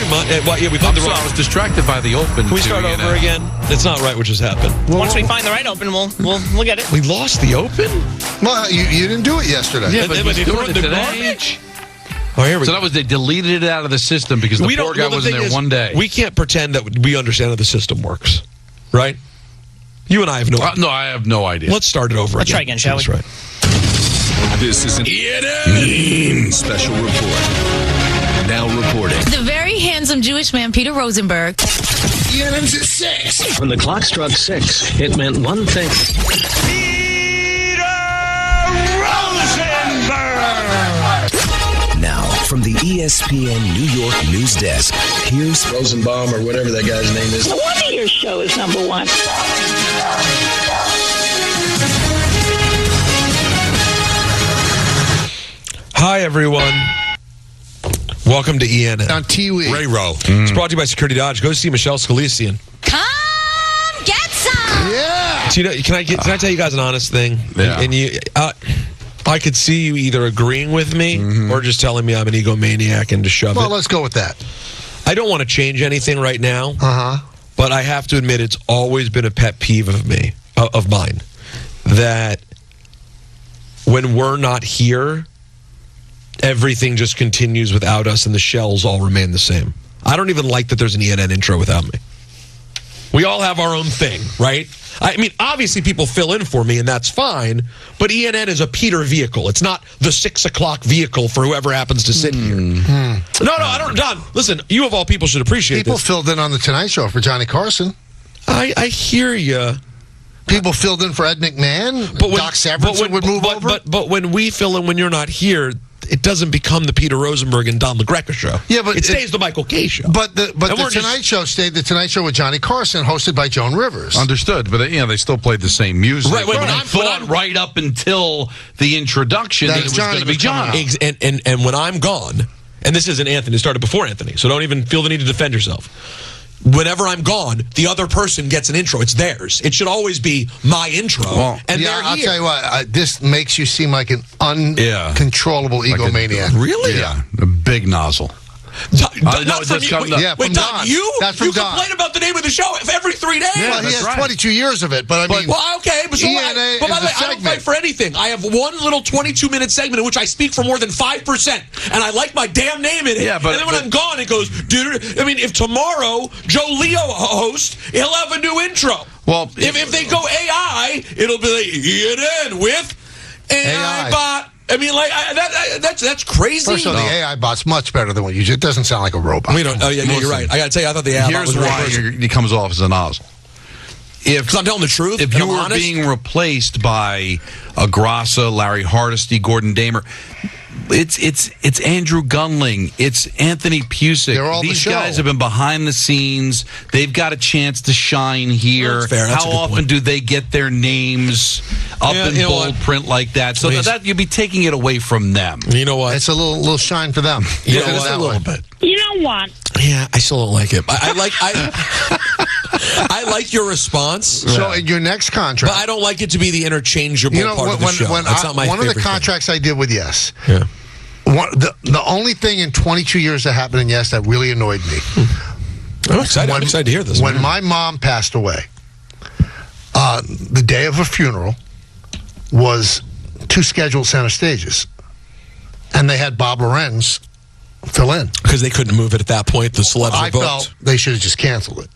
much. We I was distracted by the open. Can we start over again? It's not right what just happened. Once we find the right open, we'll get it. We lost the open? Well, you didn't do it yesterday. Yeah, but he's doing it today. Garbage? Oh, here we go. So that was they deleted it out of the system because the poor guy wasn't there one day. We can't pretend that we understand how the system works, right? You and I have no idea. No, I have no idea. Let's start it over Let's try again, shall we? That's right. This is an ENN special report. Now reporting. The very handsome Jewish man, Peter Rosenberg. ENN's at 6. When the clock struck 6, it meant one thing. Peter Rosenberg! Now, from the ESPN New York news desk, here's Rosenbaum or whatever that guy's name is. No wonder your show is number one. Hi, everyone. Welcome to ENN. On TV. Ray Rowe. It's brought to you by Security Dodge. Go see Michelle Scalisian. Come get some. Yeah. So, can I tell you guys an honest thing? Yeah. And you, I could see you either agreeing with me or just telling me I'm an egomaniac and to shove Well, it. let's go with that. I don't want to change anything right now. Uh-huh. But I have to admit, it's always been a pet peeve of mine, that when we're not here, everything just continues without us, and the shells all remain the same. I don't even like that there's an ENN intro without me. We all have our own thing, right? I mean, obviously people fill in for me, and that's fine, but ENN is a Peter vehicle. It's not the 6 o'clock vehicle for whoever happens to sit here. No, I don't. Don, listen, you of all people should appreciate People this. filled in on the Tonight Show for Johnny Carson. I hear you. People filled in for Ed McMahon. Doc Severinsen would move over. But when we fill in when you're not here, it doesn't become the Peter Rosenberg and Don LaGreca show. Yeah, but it stays the Michael Kay show. But the Tonight Show stayed the Tonight Show with Johnny Carson, hosted by Joan Rivers. Understood, but they still played the same music. Right, when I'm right up until the introduction that it was going to be John. And when I'm gone, and this isn't Anthony, it started before Anthony, so don't even feel the need to defend yourself. Whenever I'm gone, the other person gets an intro. It's theirs. It should always be my intro. Well, and yeah, they're I'll here. tell you what. This makes you seem like an uncontrollable egomaniac. Really? Yeah, a big nozzle. Not no, from it's you. coming Wait, up. wait, from Don, Don. you That's from Don. complain about the name of the show every 3 days. Well, he has 22 years of it, but I mean... Well, okay, but, so ENA but by is the way, a I don't segment. fight for anything. I have one little 22-minute segment in which I speak for more than 5%, and I like my damn name in it. Yeah, but- and then when I'm gone, it goes, dude. I mean, if tomorrow Joe Leo hosts, he'll have a new intro. Well, if they go AI, it'll be like ENN with AI bot. I mean, like that's crazy. First of all, the AI bot's much better than what you did. It doesn't sound like a robot. We don't. Oh yeah, you're right. I got to tell you, I thought the AI bot here's was why he comes off as a nozzle. Because I'm telling the truth. If and you I'm were honest, being replaced by a Grassa, Larry Hardesty, Gordon Damer, it's Andrew Gunling, it's Anthony Pusick. They're all These the show. guys have been behind the scenes. They've got a chance to shine here. That's fair. That's a How good often point. do they get their names up in you know bold what? print like that? So Please. that you'd be taking it away from them. you know what? It's a little shine for them. You Look know at it what? that A little way. bit. You know what? Yeah, I still don't like it. I like your response, So in your next contract... but I don't like it to be the interchangeable you know, part of the show. That's not my one of favorite the contracts I did with Yes, thing. Yeah. the only thing in 22 years that happened in Yes that really annoyed me... I'm excited. I'm excited to hear this. When my mom passed away, the day of her funeral was 2 scheduled center stages. And they had Bob Lorenz fill in. Because they couldn't move it at that point, the celebs I were booked. felt they should have just canceled it.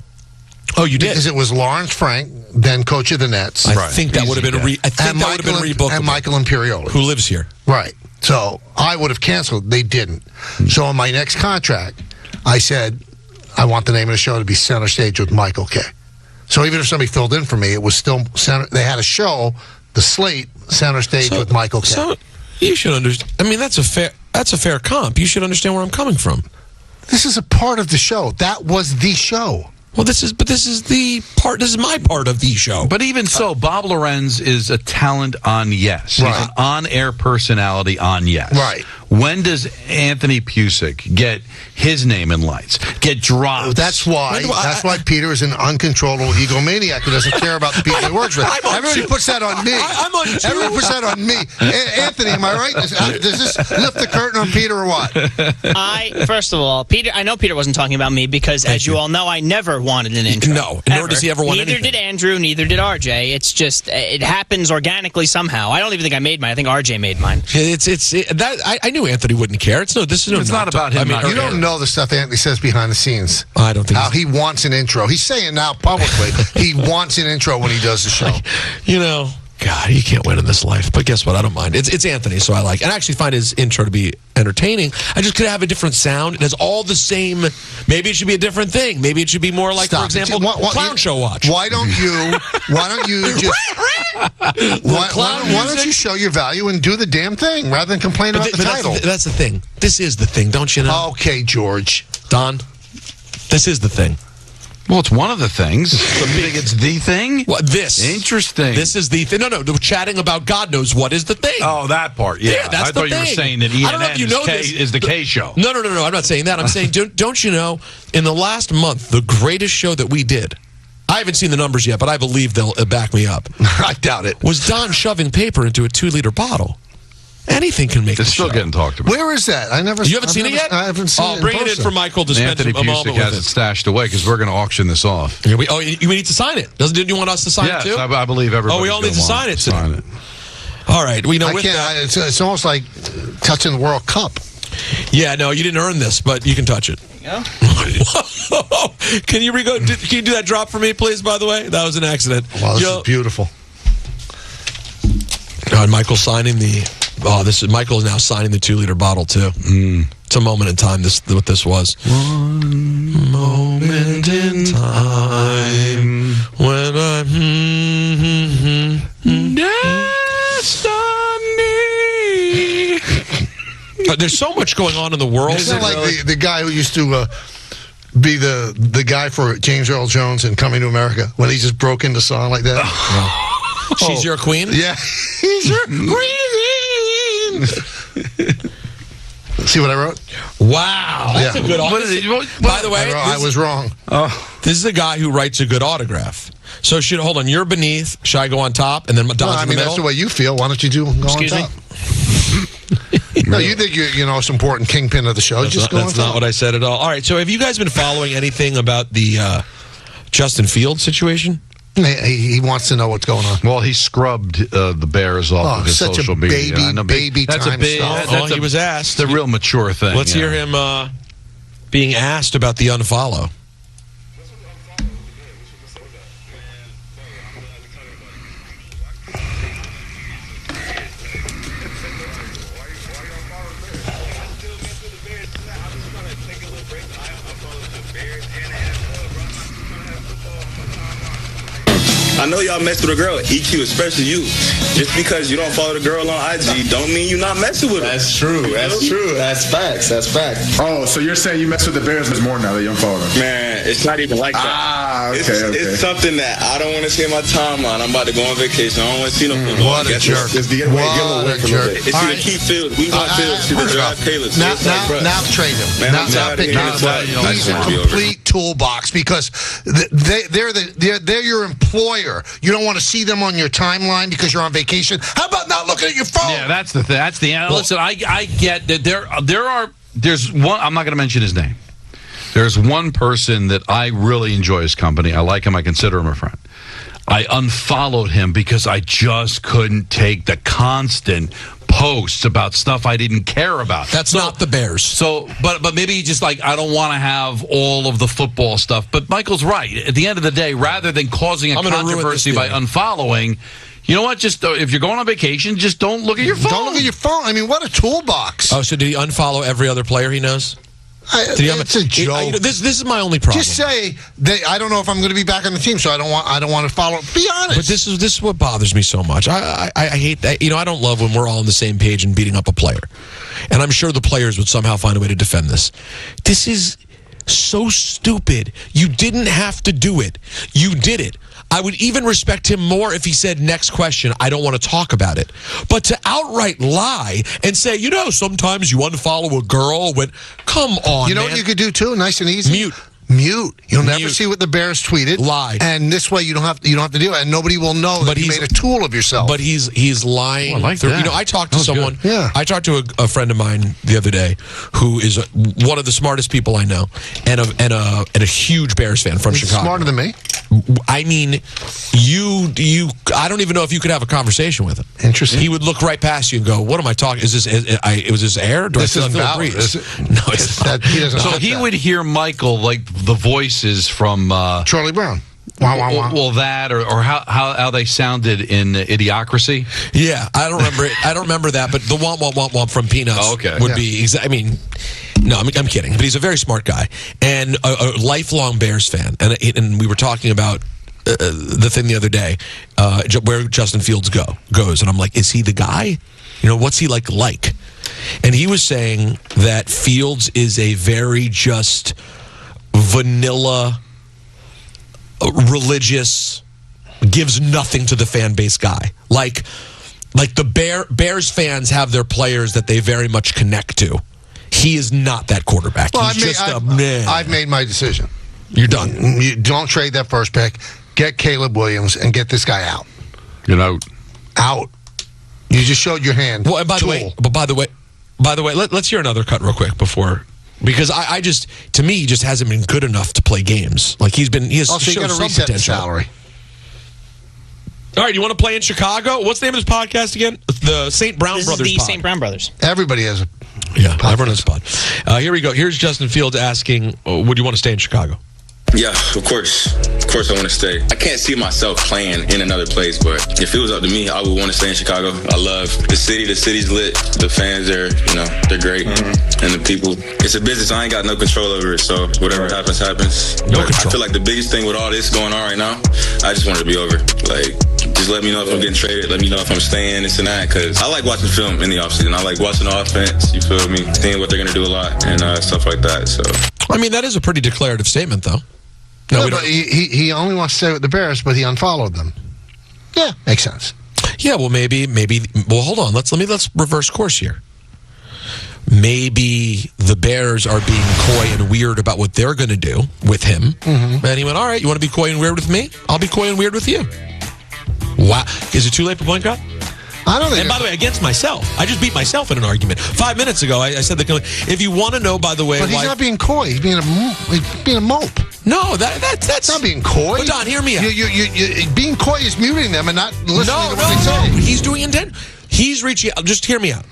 Oh, you did? Because it was Lawrence Frank, then coach of the Nets. I think that would have been rebookable. And Michael Imperioli. Who lives here. Right. So I would have canceled. They didn't. So in my next contract, I said, I want the name of the show to be Center Stage with Michael Kay. So even if somebody filled in for me, it was still center. They had a show, the slate, Center Stage with Michael Kay. So you should understand. I mean, that's a fair comp. You should understand where I'm coming from. This is a part of the show. That was the show. Well, this is my part of the show. But even so, Bob Lorenz is a talent on Yes. Right. He's an on-air personality on Yes. Right. When does Anthony Pusick get his name in lights? get dropped. That's why Peter is an uncontrollable egomaniac who doesn't care about the people he works with. Everybody puts that on me. Everybody puts that on me. Anthony, am I right? Does this lift the curtain on Peter or what? First of all, Peter. I know Peter wasn't talking about me because, as you all know, I never wanted an intro. No, nor does he ever want anything. Neither did Andrew. Neither did RJ. It's just it happens organically somehow. I don't even think I made mine. I think RJ made mine. I knew Anthony wouldn't care. It's not about him. You don't know the stuff Anthony says behind the scenes. I don't think how he wants an intro. He's saying now publicly he wants an intro when he does the show. God, you can't win in this life. But guess what? I don't mind. It's Anthony, so I like. And I actually find his intro to be entertaining. I just could have a different sound. It has all the same. Maybe it should be a different thing. Maybe it should be more like, for example, Clown Show Watch. Why don't you just? Why don't you show your value and do the damn thing rather than complain about the title? That's the thing. This is the thing, don't you know? Okay, George. Don, this is the thing. Well, it's one of the things. It's the thing? What, this. Interesting. This is the thing. No, we're chatting about God knows what is the thing. Oh, that part. Yeah, that's I thought you were saying that ENN is the K show. No, I'm not saying that. I'm saying, don't you know, in the last month, the greatest show that we did, I haven't seen the numbers yet, but I believe they'll back me up. I doubt it. Was Don shoving paper into a 2-liter bottle. Anything can make it's still show. Getting talked about. Where is that? You haven't seen it yet? I haven't seen it. Bring it in for Michael to spend Anthony a moment Pusick with has it stashed away because we're going to auction this off. You need to sign it. Didn't you want us to sign it too? Yes, I believe everybody. We all need to sign it. All right. We know it's almost like touching the World Cup. Yeah, no, you didn't earn this, but you can touch it. Yeah. Can you do that drop for me, please? By the way, that was an accident. Wow, this is beautiful. Michael's signing the. Michael is now signing the 2-liter bottle too. It's a moment in time. What this was. One moment in time when destiny. There's so much going on in the world. Isn't it like the guy who used to be the guy for James Earl Jones in Coming to America when he just broke into song like that? She's your queen? Yeah. He's your queen. See what I wrote? Wow. That's a good autograph. By the way, I was wrong. This is a guy who writes a good autograph. So hold on, you're beneath. Should I go on top and then Don's in the middle? That's the way you feel. Why don't you go on top? No, you think you're some important kingpin of the show. That's not what I said at all. All right, so have you guys been following anything about the Justin Fields situation? He wants to know what's going on. Well, he scrubbed the Bears off of his social media. Baby that's time stuff. He was asked. It's a real mature thing. Let's hear him being asked about the unfollow. I know y'all mess with a girl, EQ, especially you. Just because you don't follow the girl on IG don't mean you're not messing with her. That's true. That's true. That's facts. That's facts. Oh, so you're saying you mess with the Bears more now that you don't follow them? Man, it's not even like that. It's something that I don't want to see in my timeline. I'm about to go on vacation. I don't want to see no football. What a jerk. It's either Keith Fields. We want Fields to drive Taylor. Now trade him. He's a complete toolbox because they're your employer. You don't want to see them on your timeline because you're on vacation. How about not looking at your phone? Yeah, that's the thing. That's the end. Listen, I get that there's one. I'm not going to mention his name. There's one person that I really enjoy his company. I like him. I consider him a friend. I unfollowed him because I just couldn't take the constant posts about stuff I didn't care about. That's not the Bears. So, but maybe just like I don't want to have all of the football stuff. But Michael's right. At the end of the day, rather than causing a controversy by unfollowing, you know what? Just if you're going on vacation, just don't look at your phone. Don't look at your phone. I mean, what a toolbox. Oh, so did he unfollow every other player he knows? It's a joke. This is my only problem. Just say I don't know if I'm going to be back on the team, so I don't want to follow. Be honest. But this is what bothers me so much. I hate that. I don't love when we're all on the same page and beating up a player. And I'm sure the players would somehow find a way to defend this. This is so stupid. You didn't have to do it. You did it. I would even respect him more if he said, next question, I don't want to talk about it. But to outright lie and say, sometimes you unfollow a girl when, come on, You know man. what you could do, too? Nice and easy? Mute. You'll never see what the Bears tweeted. Lie. And this way you don't have to do it, and nobody will know that you made a tool of yourself. But he's lying. I like that. I talked to someone. good. Yeah. I talked to a friend of mine the other day who is one of the smartest people I know, and a huge Bears fan from He's Chicago. smarter than me. I mean, I don't even know if you could have a conversation with him. Interesting. He would look right past you and go, "What am I talking? Was this air? Do This I isn't feel a valid, breeze?" is it? No, it's not. He doesn't. So he would hear Michael like the voices from Charlie Brown. Wow, wow, wow. Well, that or how they sounded in Idiocracy. Yeah, I don't remember it. I don't remember that, but the womp womp womp womp from Peanuts would be. I mean, no, I'm kidding. But he's a very smart guy and a lifelong Bears fan. And we were talking about the thing the other day, where Justin Fields goes, and I'm like, is he the guy? What's he like? And he was saying that Fields is a very just vanilla, religious, gives nothing to the fan base guy. Like the Bears fans have their players that they very much connect to. He is not that quarterback. Well, I've made my decision. You're done. You don't trade that first pick. Get Caleb Williams and get this guy out. Out. You just showed your hand. Well, and by the way, let's hear another cut real quick before. Because I just, to me, he just hasn't been good enough to play games. Like he has also, you got to reset the salary. All right, you want to play in Chicago? What's the name of this podcast again? The St. Brown This Brothers is the pod. St. Brown Brothers. Everybody has a podcast. Everyone has a pod. Here we go. Here's Justin Fields asking, would you want to stay in Chicago? Yeah, of course. Of course I want to stay. I can't see myself playing in another place, but if it was up to me, I would want to stay in Chicago. I love the city. The city's lit. The fans are, they're great. And the people. It's a business. I ain't got no control over it, so whatever happens, happens. No control. I feel like the biggest thing with all this going on right now, I just want it to be over. Like, just let me know if I'm getting traded. Let me know if I'm staying, this and that, because I like watching film in the offseason. I like watching the offense, you feel me? Seeing what they're going to do a lot and stuff like that, so. I mean, that is a pretty declarative statement, though. No, but he only wants to stay with the Bears, but he unfollowed them. Yeah, makes sense. Yeah, well, maybe. Well, hold on. Let's reverse course here. Maybe the Bears are being coy and weird about what they're going to do with him. Mm-hmm. And he went, all right, you want to be coy and weird with me? I'll be coy and weird with you. Wow. Is it too late for point guard? I don't think. And by the way, against myself, I just beat myself in an argument. 5 minutes ago, I said that. If you want to know, by the way, but he's not being coy. He's being a mope. No, that's not being coy. But Don, hear me out. You being coy is muting them and not listening to what they say. He's doing intent. He's reaching out. Just hear me out.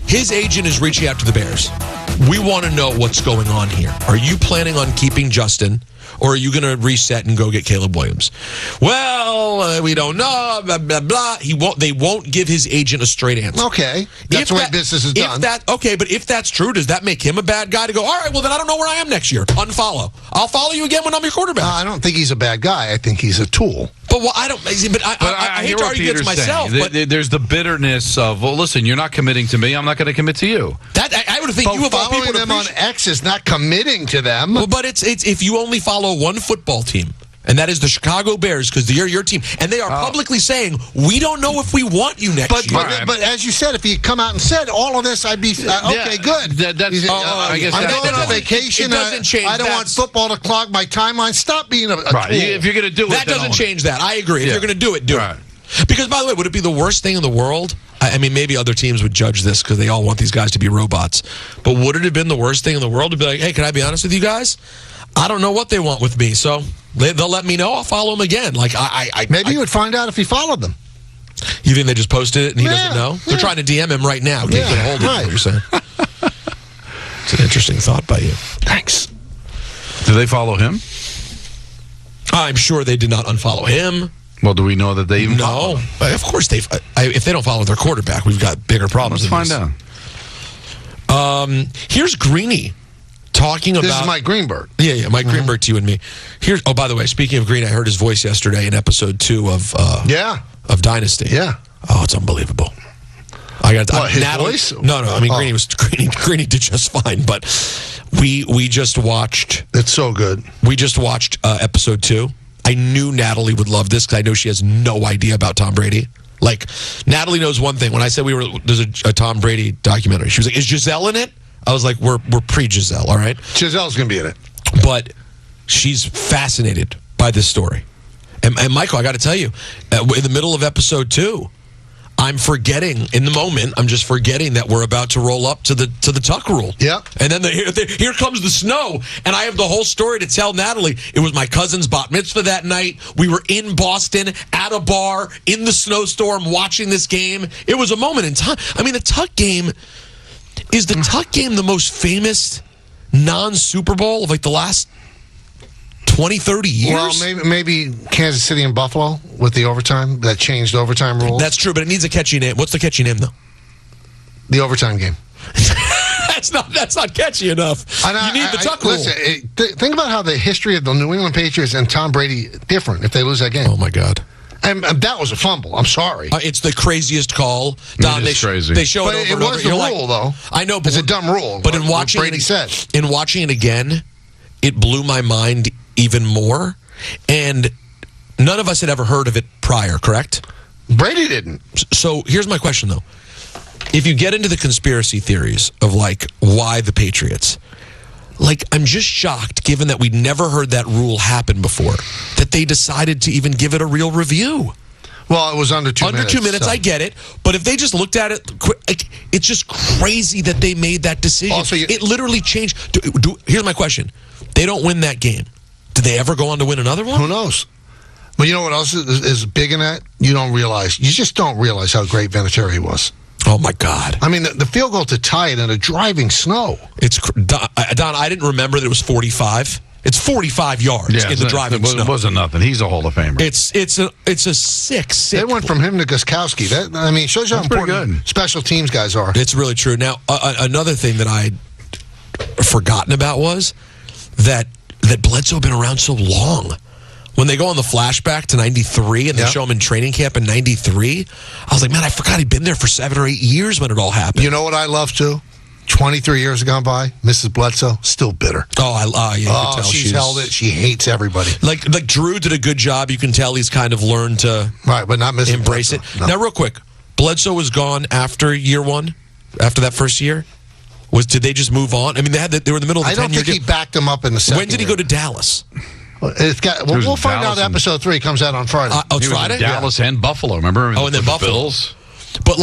His agent is reaching out to the Bears. We want to know what's going on here. Are you planning on keeping Justin, or are you going to reset and go get Caleb Williams? Well, we don't know. Blah blah blah. They won't give his agent a straight answer. Okay, that's the way business is done. But if that's true, does that make him a bad guy to go? All right, well then I don't know where I am next year. Unfollow. I'll follow you again when I'm your quarterback. I don't think he's a bad guy. I think he's a tool. But I hate to argue against myself. But there's the bitterness of, well, listen, you're not committing to me. I'm not going to commit to you. I would think you of all people following them on X is not committing to them. Well, but it's if you only follow one football team, and that is the Chicago Bears, because they're your team, and they are publicly saying we don't know if we want you next year. But as you said, if he come out and said all of this, I'd be okay. Good. I guess I'm going on vacation. It doesn't change. I don't want football to clog my timeline. Stop being a tool. If you're going to do it, that doesn't change that. I agree. If you're going to do it, do it. Because, by the way, would it be the worst thing in the world? I mean, maybe other teams would judge this because they all want these guys to be robots. But would it have been the worst thing in the world to be like, hey, can I be honest with you guys? I don't know what they want with me, so they'll let me know. I'll follow them again. Like maybe you would find out if he followed them. You think they just posted it and he doesn't know? They're trying to DM him right now. Can't get a hold of him. What you're saying? It's an interesting thought by you. Thanks. Do they follow him? I'm sure they did not unfollow him. Well, do we know that they even follow him? Of course they. If they don't follow their quarterback, we've got bigger problems. Let's find out. Here's Greeny talking about. This is Mike Greenberg. Yeah, Mike Greenberg to you and me. Here's. Oh, by the way, speaking of Green, I heard his voice yesterday in episode 2 of Dynasty. Yeah. Oh, it's unbelievable. I got What, his Natalie. voice? No. I mean, Greeny did just fine, but we just watched. It's so good. We just watched episode 2. I knew Natalie would love this because I know she has no idea about Tom Brady. Like, Natalie knows one thing. When I said there's a Tom Brady documentary, she was like, "Is Giselle in it?" I was like, "We're pre-Giselle, all right." Giselle's going to be in it, but she's fascinated by this story. And Michael, I got to tell you, in the middle of episode 2. I'm forgetting in the moment. I'm just forgetting that we're about to roll up to the Tuck rule. Yep. And then here comes the snow, and I have the whole story to tell Natalie. It was my cousin's bat mitzvah that night. We were in Boston at a bar in the snowstorm watching this game. It was a moment in time. I mean, the Tuck game is the most famous non-Super Bowl of like the last 20, 30 years? Well, maybe Kansas City and Buffalo with the overtime, that changed overtime rules. That's true, but it needs a catchy name. What's the catchy name, though? The overtime game. That's not catchy enough. You need the Tuck rule. Listen, think about how the history of the New England Patriots and Tom Brady different if they lose that game. Oh, my God. And that was a fumble. I'm sorry. It's the craziest call. Don, it's crazy. They show but it over it was the rule, though. I know, but it's a dumb rule. But in watching Brady said, in watching it again, it blew my mind even more. And none of us had ever heard of it prior, correct? Brady didn't. So here's my question, though. If you get into the conspiracy theories of, like, why the Patriots, like, I'm just shocked, given that we'd never heard that rule happen before, that they decided to even give it a real review. Well, it was under 2 minutes. Under 2 minutes, so. I get it. But if they just looked at it, it's just crazy that they made that decision. Also, it literally changed. Here's my question. They don't win that game. Did they ever go on to win another one? Who knows? But you know what else is big in that? You just don't realize how great Vinatieri was. Oh, my God. I mean, the field goal to tie it in a driving snow. Don, I didn't remember that it was 45. It's 45 yards in the driving snow. It wasn't nothing. He's a Hall of Famer. It's a sick. They went from him to Gostkowski. That shows you how important special teams guys are. It's really true. Now, another thing that I'd forgotten about was that Bledsoe had been around so long. When they go on the flashback to 93 and they show him in training camp in 93, I was like, man, I forgot he'd been there for 7 or 8 years when it all happened. You know what I love, too? 23 years have gone by. Mrs. Bledsoe, still bitter. Yeah, you can tell she's held it. She hates everybody. Like Drew did a good job. You can tell he's kind of learned to but not Mrs. embrace Bledsoe. it. No. Now, real quick, Bledsoe was gone after year one, after that first year? Did they just move on? I mean, they were in the middle of the 10-year I don't think he backed him up in the second When did he go to Dallas? We'll find out. Episode 3 comes out on Friday. It's Friday? Dallas and Buffalo, remember? And then Buffalo. Bills. But,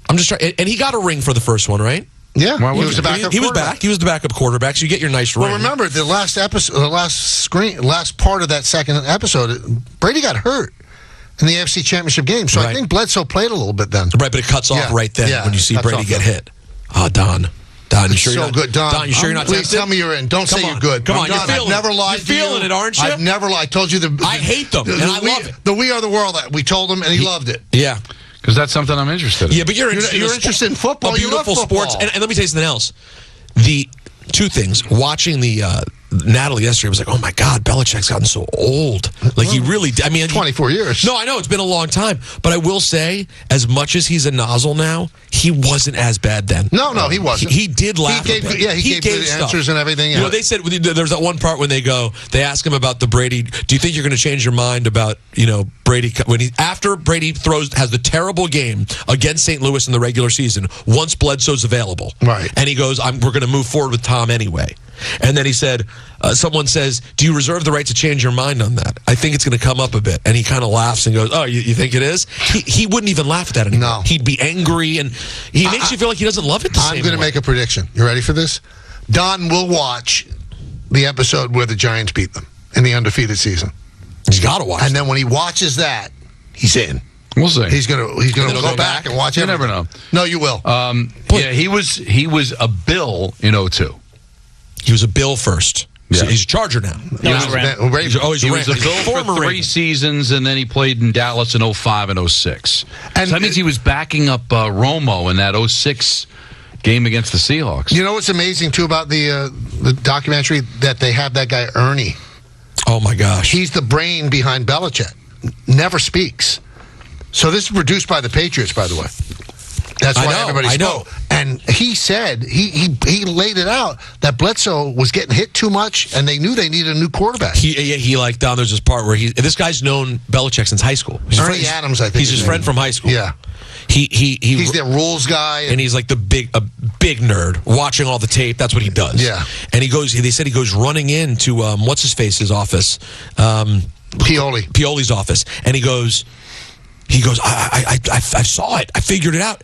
I'm just trying. And he got a ring for the first one, right? Yeah, he was the backup. He was back. He was the backup quarterback. So you get your nice ring. Well, remember the last episode, last part of that second episode, Brady got hurt in the AFC Championship game. So I think Bledsoe played a little bit then. Right, but it cuts off right then when you see Brady get hit. Oh, Don, you sure you're not good, Don? Don, you sure you're not? Please tell me you're in. Don't say you're good. Come on, Don, you're feeling I've never lied to you. You're feeling it, aren't you? I've never lied. I told you I hate them, and I love it. The We Are the World. We told him, and he loved it. Yeah. Because that's something I'm interested in. Yeah, but you're interested in football. Beautiful you love football. sports. And let me tell you something else. The two things. Watching the Natalie yesterday was like, oh my God, Belichick's gotten so old. Like he really. 24 years. No, I know it's been a long time, but I will say, as much as he's a nozzle now, he wasn't as bad then. No, he wasn't. He did laugh. He gave good answers and everything. Yeah. You know, they said there's that one part when they ask him about the Brady. Do you think you're going to change your mind about Brady after Brady has the terrible game against St. Louis in the regular season? Once Bledsoe's available, right? And he goes, we're going to move forward with Tom anyway. And then he said, someone says, do you reserve the right to change your mind on that? I think it's going to come up a bit. And he kind of laughs and goes, oh, you think it is? He wouldn't even laugh at that anymore. No. He'd be angry, and he makes you feel like he doesn't love it the same way. I'm going to make a prediction. You ready for this? Don will watch the episode where the Giants beat them in the undefeated season. He's got to watch And then when he watches that, he's in. We'll see. He's gonna go back and watch it. You never know. No, you will. Yeah, he was a Bill in 2002. He was a Bill first. Yeah. He's a Charger now. He was a Bill for 3 seasons, and then he played in Dallas in 05 and 06. And so that means he was backing up Romo in that 06 game against the Seahawks. You know what's amazing, too, about the documentary? That they have that guy, Ernie. Oh, my gosh. He's the brain behind Belichick. Never speaks. So this is produced by the Patriots, by the way. That's why I know, everybody I know. spoke. And he said, he laid it out that Bledsoe was getting hit too much, and they knew they needed a new quarterback. He like, there's this part where this guy's known Belichick since high school. Ernie Adams, I think. He's his friend from high school. Yeah. He's their rules guy. And he's like a big nerd, watching all the tape. That's what he does. Yeah. And they said he goes running into, what's-his-face's office? Pioli's office. And he goes, I saw it. I figured it out.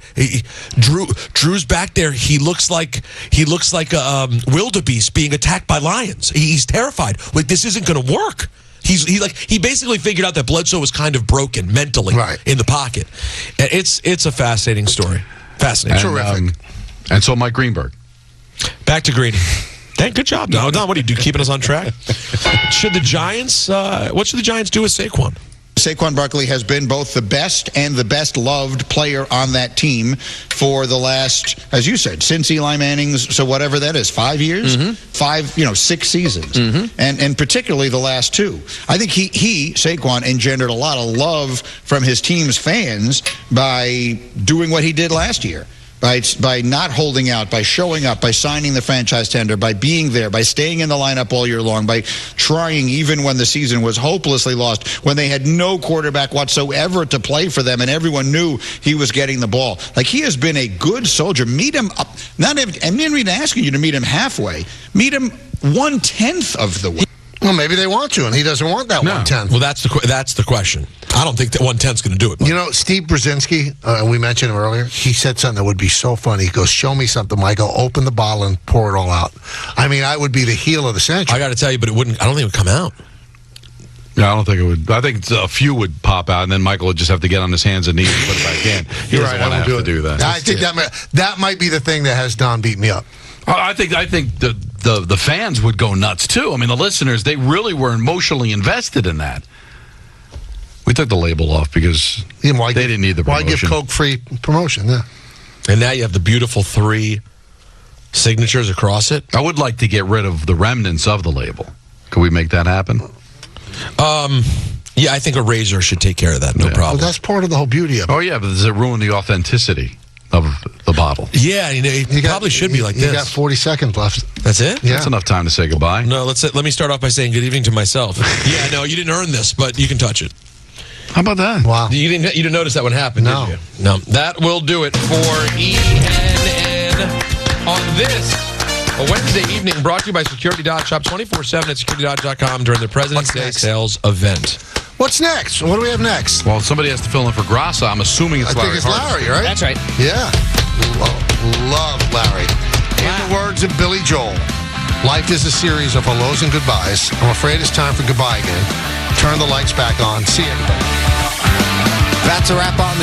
Drew's back there. He looks like a wildebeest being attacked by lions. He's terrified. Like, this isn't going to work. He basically figured out that Bledsoe was kind of broken mentally in the pocket. And it's a fascinating story. Fascinating. Terrific. And so Mike Greenberg. Back to Greeny. Good job, Don. What do you do? Keeping us on track? What should the Giants do with Saquon? Saquon Barkley has been both the best and the best loved player on that team for the last, as you said, since Eli Manning's, so whatever that is, 5 years? 6 seasons. And particularly the last 2. I think Saquon, engendered a lot of love from his team's fans by doing what he did last year. By not holding out, by showing up, by signing the franchise tender, by being there, by staying in the lineup all year long, by trying even when the season was hopelessly lost, when they had no quarterback whatsoever to play for them, and everyone knew he was getting the ball. Like, he has been a good soldier. Meet him up. I'm not even asking you to meet him halfway. Meet him 1/10 of the way. Well, maybe they want to, and he doesn't want that 1/10. Well, that's the question. I don't think that 1/10 is going to do it. You know, Steve Brzezinski, we mentioned him earlier, he said something that would be so funny. He goes, show me something, Michael. Open the bottle and pour it all out. I mean, I would be the heel of the century. I got to tell you, but I don't think it would come out. Yeah, I don't think it would. I think a few would pop out, and then Michael would just have to get on his hands and knees and put it back in. He doesn't want to have to do that. I think that might be the thing that has Don beat me up. I think the fans would go nuts too. I mean, the listeners, they really were emotionally invested in that. We took the label off because they didn't need the promotion. Why give Coke free promotion? Yeah. And now you have the beautiful 3 signatures across it. I would like to get rid of the remnants of the label. Could we make that happen? Yeah, I think a razor should take care of that. No problem. Well, that's part of the whole beauty of it. Oh yeah, but does it ruin the authenticity of the bottle? Yeah, it probably should be like this. You got 40 seconds left. That's it? Yeah. That's enough time to say goodbye. No, let me start off by saying good evening to myself. Yeah, no, you didn't earn this, but you can touch it. How about that? Wow. You didn't notice that one happened, No. did you? No. That will do it for ENN on this a Wednesday evening, brought to you by Security Dodge. Shop 24/7 at securitydodge.com during the President's Day sales event. What's next? What do we have next? Well, somebody has to fill in for Grassa. I'm assuming it's Larry. I think it's Larry, right? That's right. Yeah. Love Larry. In the words of Billy Joel, life is a series of hellos and goodbyes. I'm afraid it's time for goodbye again. Turn the lights back on. See you, everybody. That's a wrap on the